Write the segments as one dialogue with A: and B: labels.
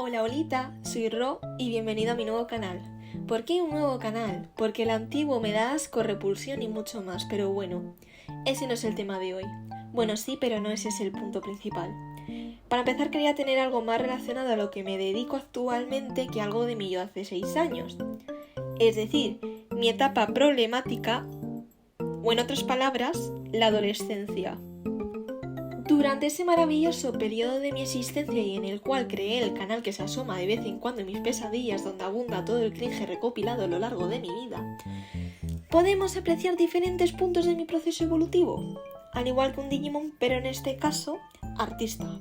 A: Hola Olita, soy Ro y bienvenido a mi nuevo canal. ¿Por qué un nuevo canal? Porque el antiguo me da asco, repulsión y mucho más, pero bueno, ese no es el tema de hoy. Bueno, sí, pero no ese es el punto principal. Para empezar quería tener algo más relacionado a lo que me dedico actualmente que algo de mí yo hace 6 años. Es decir, mi etapa problemática, o en otras palabras, la adolescencia. Durante ese maravilloso periodo de mi existencia y en el cual creé el canal que se asoma de vez en cuando en mis pesadillas donde abunda todo el cringe recopilado a lo largo de mi vida, podemos apreciar diferentes puntos de mi proceso evolutivo, al igual que un Digimon, pero en este caso, artista.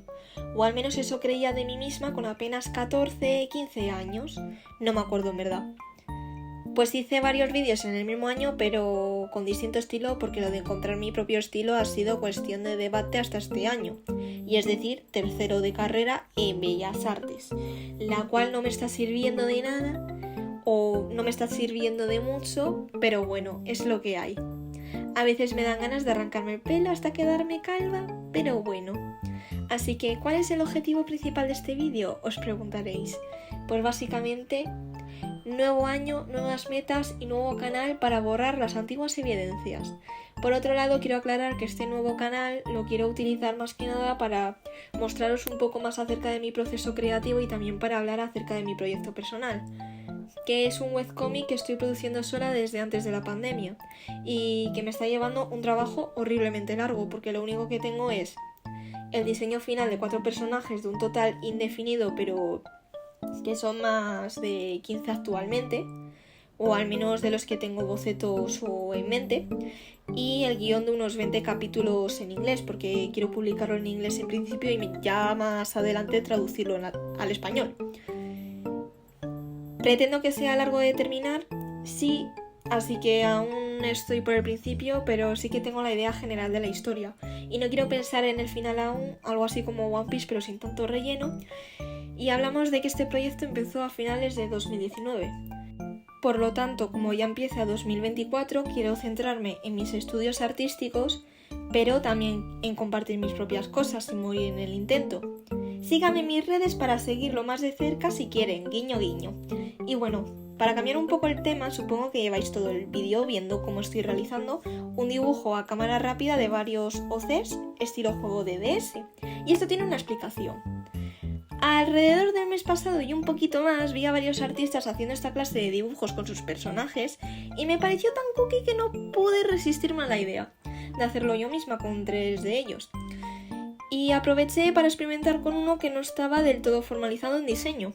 A: O al menos eso creía de mí misma con apenas 14-15 años, no me acuerdo en verdad. Pues hice varios vídeos en el mismo año, pero con distinto estilo, porque lo de encontrar mi propio estilo ha sido cuestión de debate hasta este año, y es decir, tercero de carrera en Bellas Artes, la cual no me está sirviendo de nada, o no me está sirviendo de mucho, pero bueno, es lo que hay. A veces me dan ganas de arrancarme el pelo hasta quedarme calva, pero bueno. Así que, ¿cuál es el objetivo principal de este vídeo? Os preguntaréis. Pues básicamente, nuevo año, nuevas metas y nuevo canal para borrar las antiguas evidencias. Por otro lado, quiero aclarar que este nuevo canal lo quiero utilizar más que nada para mostraros un poco más acerca de mi proceso creativo y también para hablar acerca de mi proyecto personal, que es un webcomic que estoy produciendo sola desde antes de la pandemia y que me está llevando un trabajo horriblemente largo porque lo único que tengo es el diseño final de 4 personajes de un total indefinido, pero que son más de 15 actualmente, o al menos de los que tengo bocetos o en mente, y el guión de unos 20 capítulos en inglés, porque quiero publicarlo en inglés en principio y ya más adelante traducirlo al español. Pretendo que sea largo de terminar, sí, así que aún estoy por el principio, pero sí que tengo la idea general de la historia. Y no quiero pensar en el final aún, algo así como One Piece pero sin tanto relleno. Y hablamos de que este proyecto empezó a finales de 2019. Por lo tanto, como ya empieza 2024, quiero centrarme en mis estudios artísticos, pero también en compartir mis propias cosas sin morir en el intento. Síganme en mis redes para seguirlo más de cerca si quieren, guiño guiño. Y bueno, para cambiar un poco el tema, supongo que lleváis todo el vídeo viendo cómo estoy realizando un dibujo a cámara rápida de varios OCs, estilo juego de DS. Y esto tiene una explicación. Alrededor del mes pasado y un poquito más vi a varios artistas haciendo esta clase de dibujos con sus personajes y me pareció tan cookie que no pude resistirme a la idea de hacerlo yo misma con 3 de ellos. Y aproveché para experimentar con uno que no estaba del todo formalizado en diseño.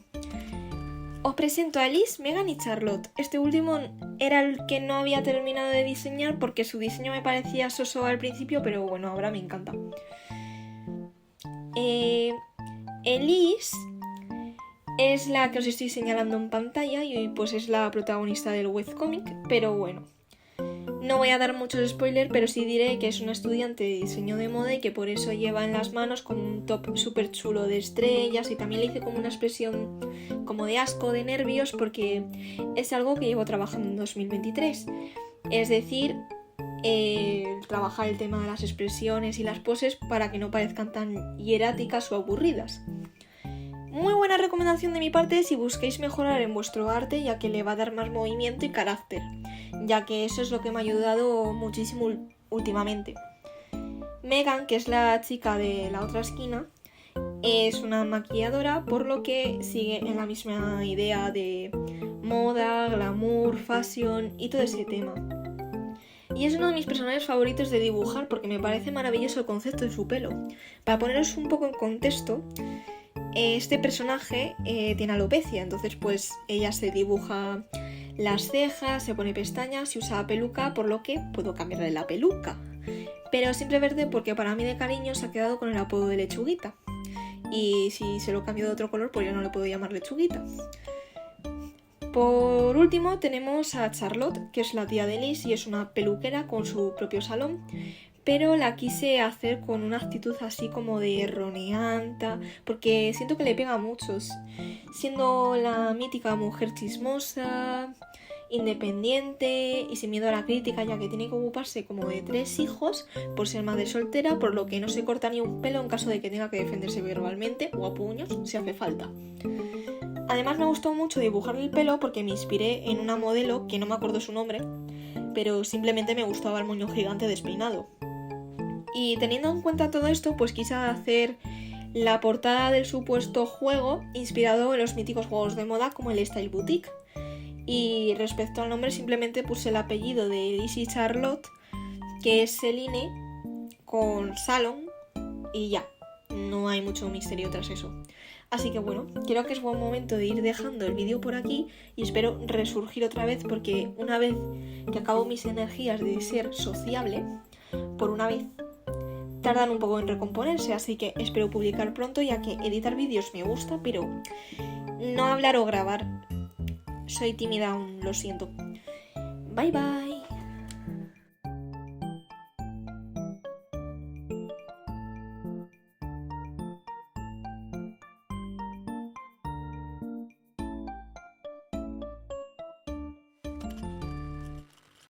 A: Os presento a Elise, Megan y Charlotte. Este último era el que no había terminado de diseñar porque su diseño me parecía soso al principio, pero bueno, ahora me encanta. Elise es la que os estoy señalando en pantalla y pues es la protagonista del webcomic, pero bueno. No voy a dar muchos spoilers, pero sí diré que es una estudiante de diseño de moda y que por eso lleva en las manos como un top súper chulo de estrellas y también le hice como una expresión como de asco, de nervios, porque es algo que llevo trabajando en 2023. Es decir, trabajar el tema de las expresiones y las poses para que no parezcan tan hieráticas o aburridas. Muy buena recomendación de mi parte si busquéis mejorar en vuestro arte, ya que le va a dar más movimiento y carácter, ya que eso es lo que me ha ayudado muchísimo últimamente. Megan, que es la chica de la otra esquina, es una maquilladora, por lo que sigue en la misma idea de moda, glamour, fashion y todo ese tema. Y es uno de mis personajes favoritos de dibujar porque me parece maravilloso el concepto de su pelo. Para poneros un poco en contexto, este personaje tiene alopecia, entonces pues ella se dibuja las cejas, se pone pestañas y usa peluca, por lo que puedo cambiarle la peluca. Pero siempre verde porque para mí de cariño se ha quedado con el apodo de Lechuguita. Y si se lo cambio de otro color, pues ya no le puedo llamar Lechuguita. Por último tenemos a Charlotte, que es la tía de Liz y es una peluquera con su propio salón, pero la quise hacer con una actitud así como de roneanta, porque siento que le pega a muchos, siendo la mítica mujer chismosa independiente y sin miedo a la crítica, ya que tiene que ocuparse como de 3 hijos por ser madre soltera, por lo que no se corta ni un pelo en caso de que tenga que defenderse verbalmente o a puños si hace falta. Además me gustó mucho dibujarle el pelo porque me inspiré en una modelo que no me acuerdo su nombre, pero simplemente me gustaba el moño gigante despeinado. Y teniendo en cuenta todo esto, pues quise hacer la portada del supuesto juego inspirado en los míticos juegos de moda como el Style Boutique. Y respecto al nombre simplemente puse el apellido de Lizzie Charlotte, que es Celine con Salon, y ya, no hay mucho misterio tras eso. Así que bueno, creo que es buen momento de ir dejando el vídeo por aquí y espero resurgir otra vez porque una vez que acabo mis energías de ser sociable, por una vez tardan un poco en recomponerse, así que espero publicar pronto ya que editar vídeos me gusta, pero no hablar o grabar soy tímida aún, lo siento. Bye bye.